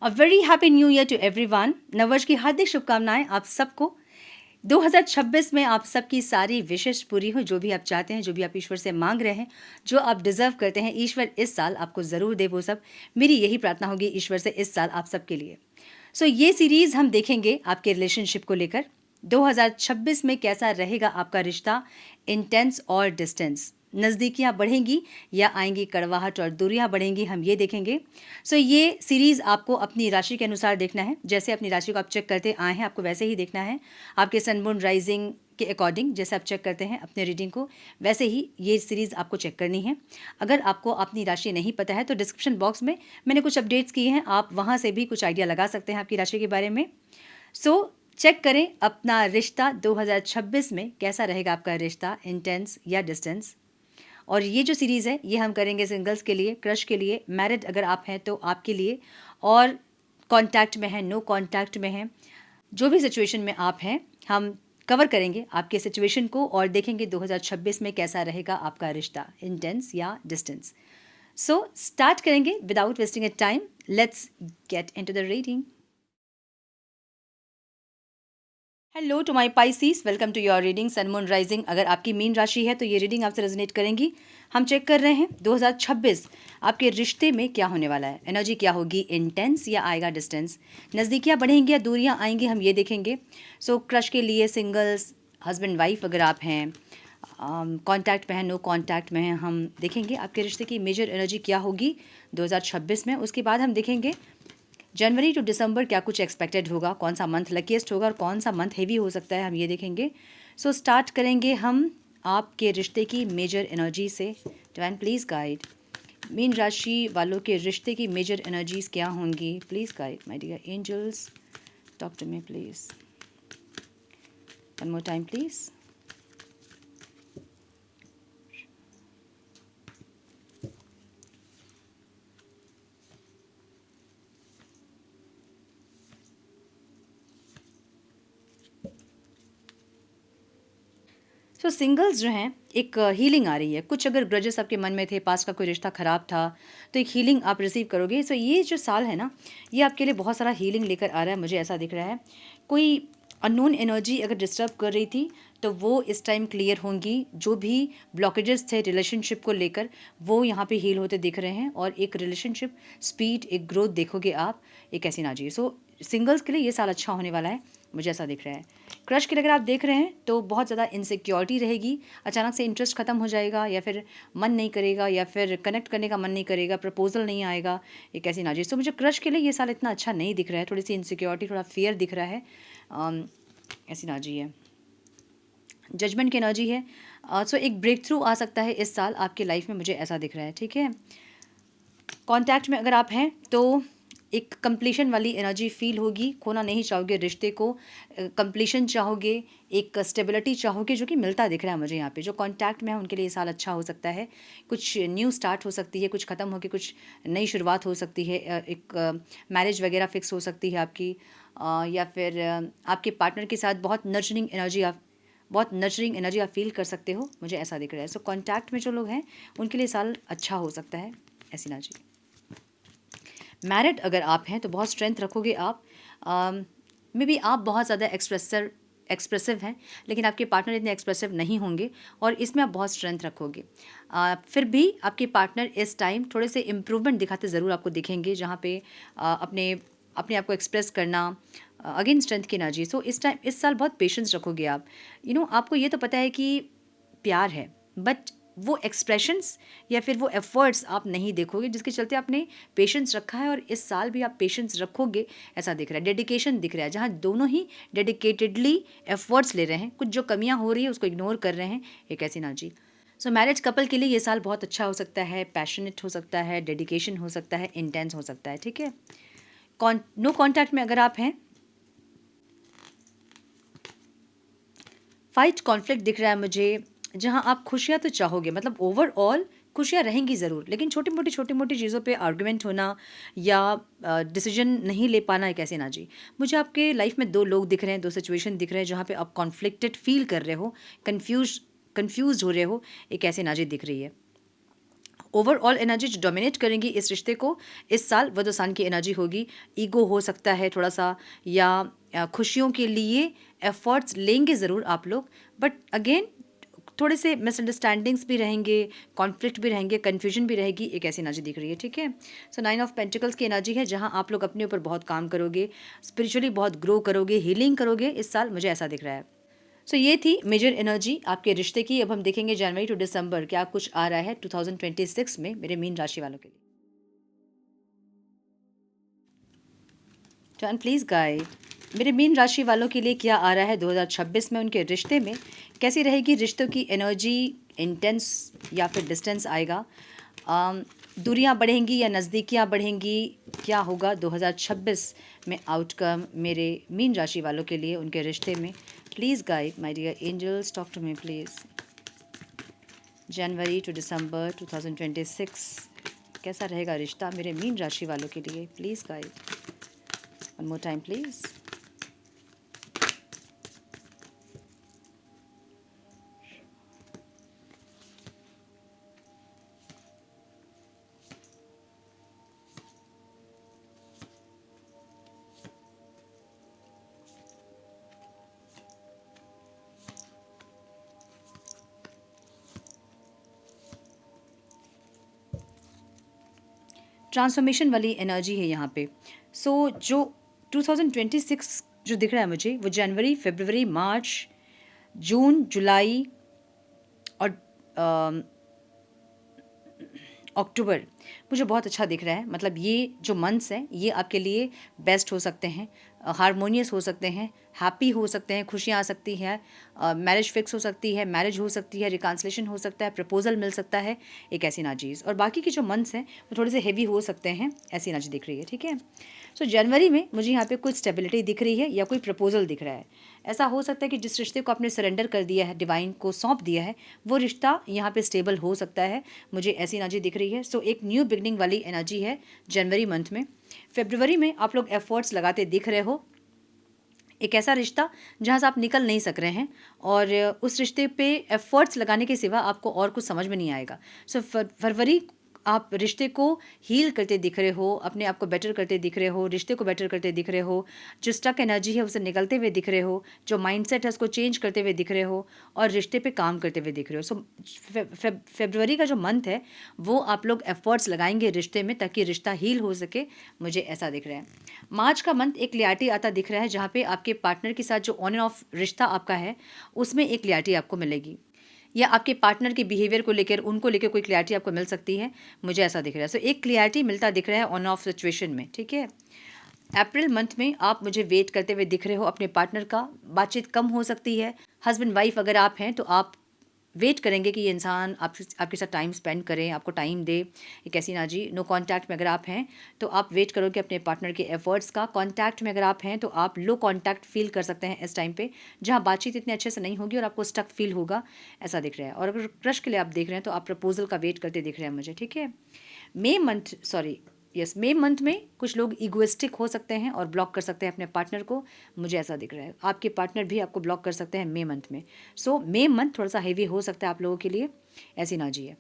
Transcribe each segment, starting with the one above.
A very happy new year to everyone. नववर्ष की हार्दिक शुभकामनाएं आप सबको। 2026 में आप सबकी सारी विशेष पूरी हो। जो भी आप चाहते हैं, जो भी आप ईश्वर से मांग रहे हैं, जो आप डिजर्व करते हैं, ईश्वर इस साल आपको ज़रूर दे वो सब। मेरी यही प्रार्थना होगी ईश्वर से इस साल आप सबके लिए। ये सीरीज़ हम देखेंगे आपके रिलेशनशिप को लेकर। 2026 में कैसा रहेगा आपका रिश्ता, इंटेंस और डिस्टेंस। नज़दीकियाँ बढ़ेंगी या आएंगी कड़वाहट और दूरियाँ बढ़ेंगी, हम ये देखेंगे। ये सीरीज़ आपको अपनी राशि के अनुसार देखना है। जैसे अपनी राशि को आप चेक करते आए हैं, आपको वैसे ही देखना है। आपके सन मून राइजिंग के अकॉर्डिंग जैसे आप चेक करते हैं अपने रीडिंग को, वैसे ही ये सीरीज़ आपको चेक करनी है। अगर आपको अपनी राशि नहीं पता है तो डिस्क्रिप्शन बॉक्स में मैंने कुछ अपडेट्स किए हैं, आप वहाँ से भी कुछ आइडिया लगा सकते हैं आपकी राशि के बारे में। चेक करें अपना रिश्ता 2026 में कैसा रहेगा आपका रिश्ता, इंटेंस या डिस्टेंस। और ये जो सीरीज़ है ये हम करेंगे सिंगल्स के लिए, क्रश के लिए, मैरिड अगर आप हैं तो आपके लिए, और कांटेक्ट में है, नो कांटेक्ट में है, जो भी सिचुएशन में आप हैं हम कवर करेंगे आपके सिचुएशन को और देखेंगे 2026 में कैसा रहेगा आपका रिश्ता, इंटेंस या डिस्टेंस। स्टार्ट करेंगे without wasting a time. Let's get into the reading. Hello to my Pisces, welcome to your reading sun moon rising. अगर आपकी मीन राशि है तो ये रीडिंग आपसे रेजोनेट करेंगी। हम चेक कर रहे हैं 2026 आपके रिश्ते में क्या होने वाला है। एनर्जी क्या होगी, इंटेंस या आएगा डिस्टेंस। नज़दीकियाँ बढ़ेंगी या दूरियाँ आएंगी, हम ये देखेंगे। क्रश के लिए, सिंगल्स, हस्बैंड वाइफ अगर आप हैं, कांटेक्ट में है, नो कांटेक्ट में है, हम देखेंगे आपके रिश्ते की मेजर एनर्जी क्या होगी 2026 में। उसके बाद हम देखेंगे जनवरी टू दिसंबर क्या कुछ एक्सपेक्टेड होगा, कौन सा मंथ लकीस्ट होगा और कौन सा मंथ हेवी हो सकता है, हम ये देखेंगे। स्टार्ट करेंगे हम आपके रिश्ते की मेजर एनर्जी से। डिवाइन प्लीज़ गाइड मीन राशि वालों के रिश्ते की मेजर एनर्जीज क्या होंगी। Please guide my dear angels, talk to me please, one more time please. Singles जो हैं, एक हीलिंग आ रही है। कुछ अगर ग्रजेस आपके मन में थे, पास्ट का कोई रिश्ता ख़राब था, तो एक हीलिंग आप रिसीव करोगे। ये जो साल है ना, ये आपके लिए बहुत सारा हीलिंग लेकर आ रहा है, मुझे ऐसा दिख रहा है। कोई अननोन एनर्जी अगर डिस्टर्ब कर रही थी तो वो इस टाइम क्लियर होंगी। जो भी ब्लॉकेजेस थे रिलेशनशिप को लेकर, वो यहाँ पे हील होते दिख रहे हैं और एक रिलेशनशिप स्पीड, एक ग्रोथ देखोगे आप। एक ऐसी नाजी। सिंगल्स के लिए ये साल अच्छा होने वाला है, मुझे ऐसा दिख रहा है। क्रश के लिए अगर आप देख रहे हैं तो बहुत ज़्यादा इनसिक्योरिटी रहेगी। अचानक से इंटरेस्ट ख़त्म हो जाएगा, या फिर मन नहीं करेगा, या फिर कनेक्ट करने का मन नहीं करेगा, प्रपोजल नहीं आएगा, एक ऐसी नाजी। मुझे क्रश के लिए ये साल इतना अच्छा नहीं दिख रहा है। थोड़ी सी इनसिक्योरिटी, थोड़ा फियर दिख रहा है, ऐसी नाजी है। जजमेंट की एनर्जी है। एक ब्रेक थ्रू आ सकता है इस साल आपके लाइफ में, मुझे ऐसा दिख रहा है। ठीक है, कांटेक्ट में अगर आप हैं तो एक कंप्लीशन वाली एनर्जी फील होगी। खोना नहीं चाहोगे रिश्ते को, कंप्लीशन चाहोगे, एक स्टेबिलिटी चाहोगे, जो कि मिलता दिख रहा है मुझे यहाँ पे। जो कांटेक्ट में है उनके लिए साल अच्छा हो सकता है। कुछ न्यू स्टार्ट हो सकती है, कुछ ख़त्म होकर कुछ नई शुरुआत हो सकती है। एक मैरिज वगैरह फिक्स हो सकती है आपकी, या फिर आपके पार्टनर के साथ बहुत नर्चरिंग एनर्जी आप फील कर सकते हो, मुझे ऐसा दिख रहा है। कॉन्टैक्ट में जो लोग हैं उनके लिए साल अच्छा हो सकता है, ऐसी एनर्जी। मैरिड अगर आप हैं तो बहुत स्ट्रेंथ रखोगे आप। मे बी आप बहुत ज़्यादा एक्सप्रेसिव हैं, लेकिन आपके पार्टनर इतने एक्सप्रेसिव नहीं होंगे और इसमें आप बहुत स्ट्रेंथ रखोगे। फिर भी आपके पार्टनर इस टाइम थोड़े से इम्प्रूवमेंट दिखाते ज़रूर आपको दिखेंगे, जहाँ पे अपने अपने आप को एक्सप्रेस करना, अगेन स्ट्रेंथ की एनर्जी। इस साल बहुत पेशेंस रखोगे आप। आपको ये तो पता है कि प्यार है, बट वो एक्सप्रेशंस या फिर वो एफर्ट्स आप नहीं देखोगे, जिसके चलते आपने पेशेंस रखा है और इस साल भी आप पेशेंस रखोगे, ऐसा दिख रहा है। डेडिकेशन दिख रहा है, जहाँ दोनों ही डेडिकेटेडली एफर्ट्स ले रहे हैं। कुछ जो कमियां हो रही है उसको इग्नोर कर रहे हैं, एक ऐसी नाजी। मैरिज कपल के लिए ये साल बहुत अच्छा हो सकता है। पैशनेट हो सकता है, डेडिकेशन हो सकता है, इंटेंस हो सकता है। ठीक है, नो कॉन्टैक्ट में अगर आप हैं, फाइट कॉन्फ्लिक्ट दिख रहा है मुझे, जहाँ आप खुशियाँ तो चाहोगे, मतलब ओवरऑल खुशियाँ रहेंगी ज़रूर, लेकिन छोटी मोटी चीज़ों पे आर्गुमेंट होना या डिसीजन नहीं ले पाना, एक ऐसी एनर्जी। मुझे आपके लाइफ में दो लोग दिख रहे हैं, दो सिचुएशन दिख रहे हैं जहाँ पे आप कॉन्फ्लिक्टेड फील कर रहे हो, कंफ्यूज हो रहे हो, एक ऐसी एनर्जी दिख रही है। ओवरऑल एनर्जी जो डोमिनेट करेंगी इस रिश्ते को इस साल वो सान की एनर्जी होगी। ईगो हो सकता है थोड़ा सा, या खुशियों के लिए एफर्ट्स लेंगे ज़रूर आप लोग, बट अगेन थोड़े से मिसअंडरस्टैंडिंग्स भी रहेंगे, कॉन्फ्लिक्ट भी रहेंगे, कन्फ्यूजन भी रहेगी, एक ऐसी एनर्जी दिख रही है। ठीक है, सो 9 ऑफ पेंटिकल्स की एनर्जी है जहां आप लोग अपने ऊपर बहुत काम करोगे, स्पिरिचुअली बहुत ग्रो करोगे, हीलिंग करोगे इस साल, मुझे ऐसा दिख रहा है। सो ये थी मेजर एनर्जी आपके रिश्ते की। अब हम देखेंगे जनवरी टू दिसंबर क्या कुछ आ रहा है 2026 में मेरे मीन राशि वालों के लिए। टर्न प्लीज गाइड, मेरे मीन राशि वालों के लिए क्या आ रहा है 2026 में, उनके रिश्ते में कैसी रहेगी रिश्तों की एनर्जी, इंटेंस या फिर डिस्टेंस आएगा, दूरियां बढ़ेंगी या नज़दीकियां बढ़ेंगी, क्या होगा 2026 में आउटकम मेरे मीन राशि वालों के लिए उनके रिश्ते में। Please guide my dear angels, talk to me please. January to December 2026 कैसा रहेगा रिश्ता मेरे मीन राशि वालों के लिए, please guide. One more time please. Transformation वाली एनर्जी है यहाँ पे। सो जो 2026 जो दिख रहा है मुझे वो जनवरी, फरवरी, मार्च, जून, जुलाई और अक्टूबर मुझे बहुत अच्छा दिख रहा है। मतलब ये जो मंथ्स हैं ये आपके लिए बेस्ट हो सकते हैं, हारमोनियस हो सकते हैं, हैप्पी हो सकते हैं, खुशियाँ आ सकती हैं, मैरिज फिक्स हो सकती है, मैरिज हो सकती है, रिकॉन्सिलेशन हो सकता है, प्रपोजल मिल सकता है, एक ऐसी नाचीज़। और बाकी के जो मंथ्स हैं वो थोड़े से हेवी हो सकते हैं, ऐसी नाची दिख रही है। ठीक है, सो जनवरी में मुझे यहाँ पे कुछ स्टेबिलिटी दिख रही है या कोई प्रपोजल दिख रहा है। ऐसा हो सकता है कि जिस रिश्ते को आपने सरेंडर कर दिया है, डिवाइन को सौंप दिया है, वो रिश्ता यहाँ पे स्टेबल हो सकता है, मुझे ऐसी एनर्जी दिख रही है। सो एक न्यू बिगनिंग वाली एनर्जी है जनवरी मंथ में। फरवरी में आप लोग एफर्ट्स लगाते दिख रहे हो, एक ऐसा रिश्ता जहाँ से आप निकल नहीं सक रहे हैं और उस रिश्ते पे एफर्ट्स लगाने के सिवा आपको और कुछ समझ में नहीं आएगा। सो फरवरी आप रिश्ते को हील करते दिख रहे हो, अपने आप को बेटर करते दिख रहे हो, रिश्ते को बेटर करते दिख रहे हो, जो स्टक एनर्जी है उसे निकलते हुए दिख रहे हो, जो माइंडसेट है उसको चेंज करते हुए दिख रहे हो और रिश्ते पे काम करते हुए दिख रहे हो। सो फरवरी का जो मंथ है वो आप लोग एफर्ट्स लगाएंगे रिश्ते में ताकि रिश्ता हील हो सके, मुझे ऐसा दिख रहा है। मार्च का मंथ एक क्लियरिटी आता दिख रहा है जहाँ पे आपके पार्टनर के साथ जो ऑन एंड ऑफ रिश्ता आपका है उसमें एक क्लियरिटी आपको मिलेगी, या आपके पार्टनर के बिहेवियर को लेकर, उनको लेकर कोई क्लियरिटी आपको मिल सकती है, मुझे ऐसा दिख रहा है। सो एक क्लियरिटी मिलता दिख रहा है ऑन ऑफ सिचुएशन में। ठीक है, अप्रैल मंथ में आप मुझे वेट करते हुए दिख रहे हो अपने पार्टनर का, बातचीत कम हो सकती है। हस्बैंड वाइफ अगर आप हैं तो आप वेट करेंगे कि ये इंसान आपके साथ टाइम स्पेंड करें, आपको टाइम दे, एक ऐसी ना जी। नो कांटेक्ट में अगर आप हैं तो आप वेट करोगे अपने पार्टनर के एफर्ट्स का। कांटेक्ट में अगर आप हैं तो आप लो कांटेक्ट फील कर सकते हैं इस टाइम पे, जहाँ बातचीत इतने अच्छे से नहीं होगी और आपको स्टक फील होगा, ऐसा दिख रहा है। और अगर क्रश के लिए आप देख रहे हैं तो आप प्रपोजल का वेट करते दिख रहे हैं मुझे। ठीक है, मई मंथ में कुछ लोग इगोइस्टिक हो सकते हैं और ब्लॉक कर सकते हैं अपने पार्टनर को, मुझे ऐसा दिख रहा है। आपके पार्टनर भी आपको ब्लॉक कर सकते हैं मई मंथ में। सो मई मंथ थोड़ा सा हेवी हो सकता है आप लोगों के लिए, ऐसी एनर्जी है।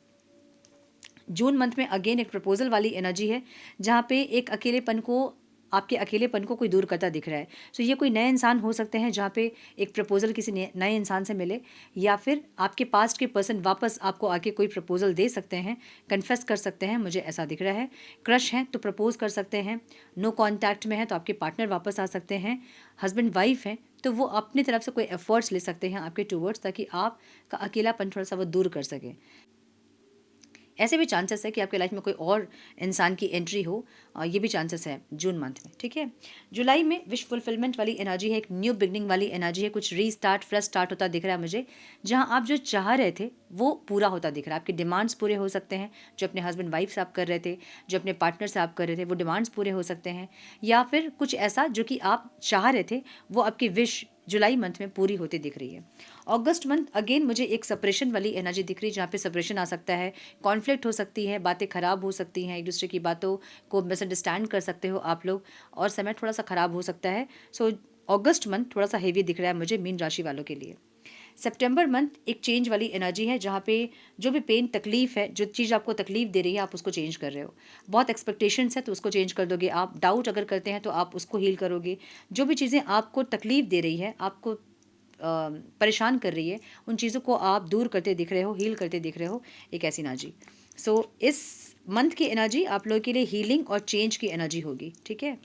जून मंथ में अगेन एक प्रपोजल वाली एनर्जी है जहाँ पे एक अकेलेपन को, आपके अकेलेपन को कोई दूर करता दिख रहा है। सो ये कोई नए इंसान हो सकते हैं जहाँ पे एक प्रपोजल किसी नए इंसान से मिले, या फिर आपके पास्ट के पर्सन वापस आपको आके कोई प्रपोजल दे सकते हैं, कन्फेस कर सकते हैं, मुझे ऐसा दिख रहा है। क्रश हैं तो प्रपोज कर सकते हैं, नो कॉन्टैक्ट में है तो आपके पार्टनर वापस आ सकते हैं, हस्बैंड वाइफ हैं तो वो अपनी तरफ से कोई एफर्ट्स ले सकते हैं आपके टूवर्ड्स ताकि आपका अकेलापन थोड़ा सा वो दूर कर सके। ऐसे भी चांसेस है कि आपके लाइफ में कोई और इंसान की एंट्री हो, ये भी चांसेस है जून मंथ में। ठीक है, जुलाई में विश फुलफिलमेंट वाली एनर्जी है, एक न्यू बिगनिंग वाली एनर्जी है, कुछ रीस्टार्ट, फ्रेश स्टार्ट होता दिख रहा है मुझे, जहां आप जो चाह रहे थे वो पूरा होता दिख रहा है। आपके डिमांड्स पूरे हो सकते हैं, जो अपने हस्बैंड वाइफ से आप कर रहे थे, जो अपने पार्टनर से आप कर रहे थे, वो डिमांड्स पूरे हो सकते हैं, या फिर कुछ ऐसा जो कि आप चाह रहे थे वो आपकी विश जुलाई मंथ में पूरी होती दिख रही है। अगस्त मंथ अगेन मुझे एक सेपरेशन वाली एनर्जी दिख रही है जहाँ पे सेपरेशन आ सकता है, कॉन्फ्लिक्ट हो सकती है, बातें खराब हो सकती हैं, एक दूसरे की बातों को मिसअंडरस्टैंड कर सकते हो आप लोग और समय थोड़ा सा खराब हो सकता है। सो अगस्त मंथ थोड़ा सा हेवी दिख रहा है मुझे मीन राशि वालों के लिए। सितंबर मंथ एक चेंज वाली एनर्जी है, जहाँ पे जो भी पेन तकलीफ़ है, जो चीज़ आपको तकलीफ़ दे रही है, आप उसको चेंज कर रहे हो। बहुत एक्सपेक्टेशंस है तो उसको चेंज कर दोगे आप। डाउट अगर करते हैं तो आप उसको हील करोगे। जो भी चीज़ें आपको तकलीफ़ दे रही है, आपको परेशान कर रही है, उन चीज़ों को आप दूर करते दिख रहे हो, हील करते दिख रहे हो, एक ऐसी एनर्जी। सो इस मंथ की एनर्जी आप लोगों के लिए हीलिंग और चेंज की एनर्जी होगी, ठीक है।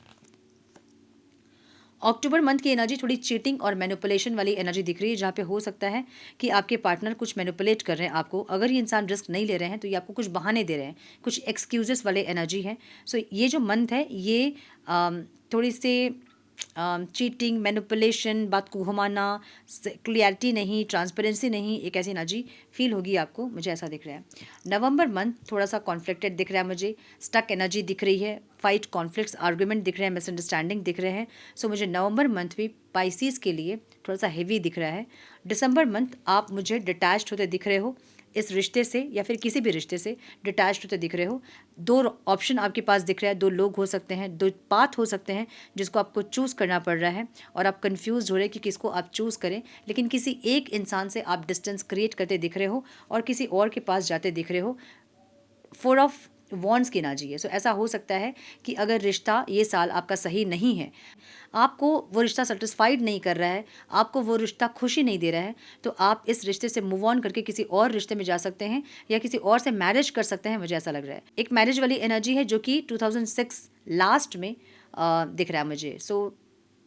अक्टूबर मंथ की एनर्जी थोड़ी चीटिंग और मैनिपुलेशन वाली एनर्जी दिख रही है, जहाँ पे हो सकता है कि आपके पार्टनर कुछ मैनिपुलेट कर रहे हैं आपको। अगर ये इंसान रिस्क नहीं ले रहे हैं तो ये आपको कुछ बहाने दे रहे हैं, कुछ एक्सक्यूजेस वाले एनर्जी है। सो ये जो मंथ है ये थोड़ी सी चीटिंग, मैनिपुलेशन, बात को घुमाना, क्लियरिटी नहीं, ट्रांसपेरेंसी नहीं, एक ऐसी एनर्जी फील होगी आपको, मुझे ऐसा दिख रहा है। नवंबर मंथ थोड़ा सा कॉन्फ्लिक्टेड दिख रहा है मुझे, स्टक एनर्जी दिख रही है, फाइट, कॉन्फ्लिक्ट्स, आर्गुमेंट दिख रहे हैं, मिसअंडरस्टैंडिंग दिख रहे हैं। सो मुझे नवंबर मंथ भी पाइसीज़ के लिए थोड़ा सा हेवी दिख रहा है। दिसंबर मंथ आप मुझे डिटैच्ड होते दिख रहे हो इस रिश्ते से, या फिर किसी भी रिश्ते से डिटैच्ड होते दिख रहे हो। दो ऑप्शन आपके पास दिख रहा है, दो लोग हो सकते हैं, दो पाथ हो सकते हैं जिसको आपको चूज़ करना पड़ रहा है, और आप कंफ्यूज हो रहे हैं कि किसको आप चूज़ करें। लेकिन किसी एक इंसान से आप डिस्टेंस क्रिएट करते दिख रहे हो और किसी और के पास जाते दिख रहे हो। 4 ऑफ वॉन्ड्स की एनर्जी है। सो ऐसा हो सकता है कि अगर रिश्ता ये साल आपका सही नहीं है, आपको वो रिश्ता सेटिस्फाइड नहीं कर रहा है, आपको वो रिश्ता खुशी नहीं दे रहा है, तो आप इस रिश्ते से मूव ऑन करके किसी और रिश्ते में जा सकते हैं या किसी और से मैरिज कर सकते हैं, मुझे ऐसा लग रहा है। एक मैरिज वाली एनर्जी है जो कि 2006 लास्ट में दिख रहा है मुझे। सो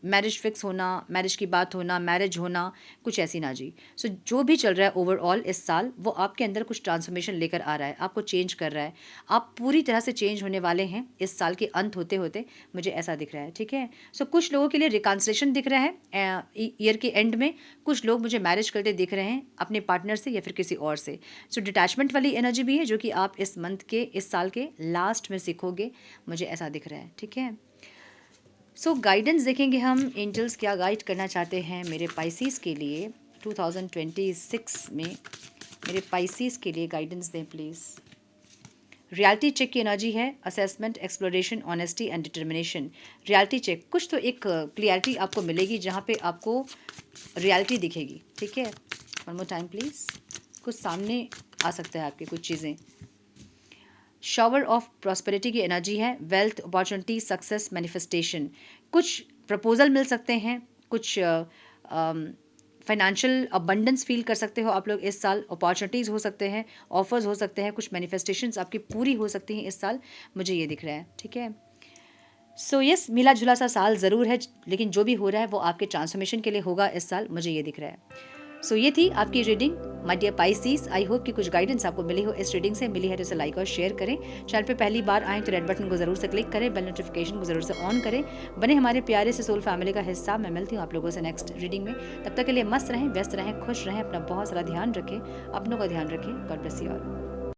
मैरिज फिक्स होना, मैरिज की बात होना, मैरिज होना, कुछ ऐसी एनर्जी। सो जो भी चल रहा है ओवरऑल इस साल, वो आपके अंदर कुछ ट्रांसफॉर्मेशन लेकर आ रहा है, आपको चेंज कर रहा है। आप पूरी तरह से चेंज होने वाले हैं इस साल के अंत होते होते, मुझे ऐसा दिख रहा है, ठीक है। सो कुछ लोगों के लिए रिकॉन्सिलेशन दिख रहा है ईयर के एंड में। कुछ लोग मुझे मैरिज करते दिख रहे हैं अपने पार्टनर से या फिर किसी और से। सो डिटैचमेंट वाली एनर्जी भी है जो कि आप इस मंथ के, इस साल के लास्ट में सीखोगे, मुझे ऐसा दिख रहा है, ठीक है। सो गाइडेंस देखेंगे हम, एंजल्स क्या गाइड करना चाहते हैं मेरे पाइसीज़ के लिए 2026 में। मेरे पाइसीज़ के लिए गाइडेंस दें प्लीज़। रियलिटी चेक की एनर्जी है, assessment, exploration, honesty and determination. Reality check, कुछ तो एक क्लियरिटी आपको मिलेगी जहाँ पे आपको रियलिटी दिखेगी, ठीक है। One more time please. कुछ सामने आ सकता है आपके, कुछ चीज़ें। शॉवर ऑफ प्रॉस्पेरिटी की एनर्जी है, वेल्थ, अपॉर्चुनिटी, सक्सेस, मैनिफेस्टेशन। कुछ प्रपोजल मिल सकते हैं, कुछ फाइनेंशियल अबंडेंस फील कर सकते हो आप लोग इस साल। अपॉर्चुनिटीज़ हो सकते हैं, ऑफर्स हो सकते हैं, कुछ मैनिफेस्टेशंस आपकी पूरी हो सकती हैं इस साल, मुझे ये दिख रहा है, ठीक है। सो यस, मिला जुला सा साल ज़रूर है, लेकिन जो भी हो रहा है वो आपके ट्रांसफॉर्मेशन के लिए होगा इस साल, मुझे ये दिख रहा है। सो ये थी आपकी reading my dear Pisces. I hope कि कुछ गाइडेंस आपको मिली हो इस रीडिंग से। मिली है तो इसे लाइक और शेयर करें। चैनल पे पहली बार आएँ तो रेड बटन को ज़रूर से क्लिक करें, बेल नोटिफिकेशन को ज़रूर से ऑन करें। बने हमारे प्यारे से सोल फैमिली का हिस्सा। मैं मिलती हूँ आप लोगों से नेक्स्ट रीडिंग में। तब तक के लिए मस्त रहें, व्यस्त रहें, खुश रहें, अपना बहुत सारा ध्यान रखें, अपनों का ध्यान रखें। God bless you all.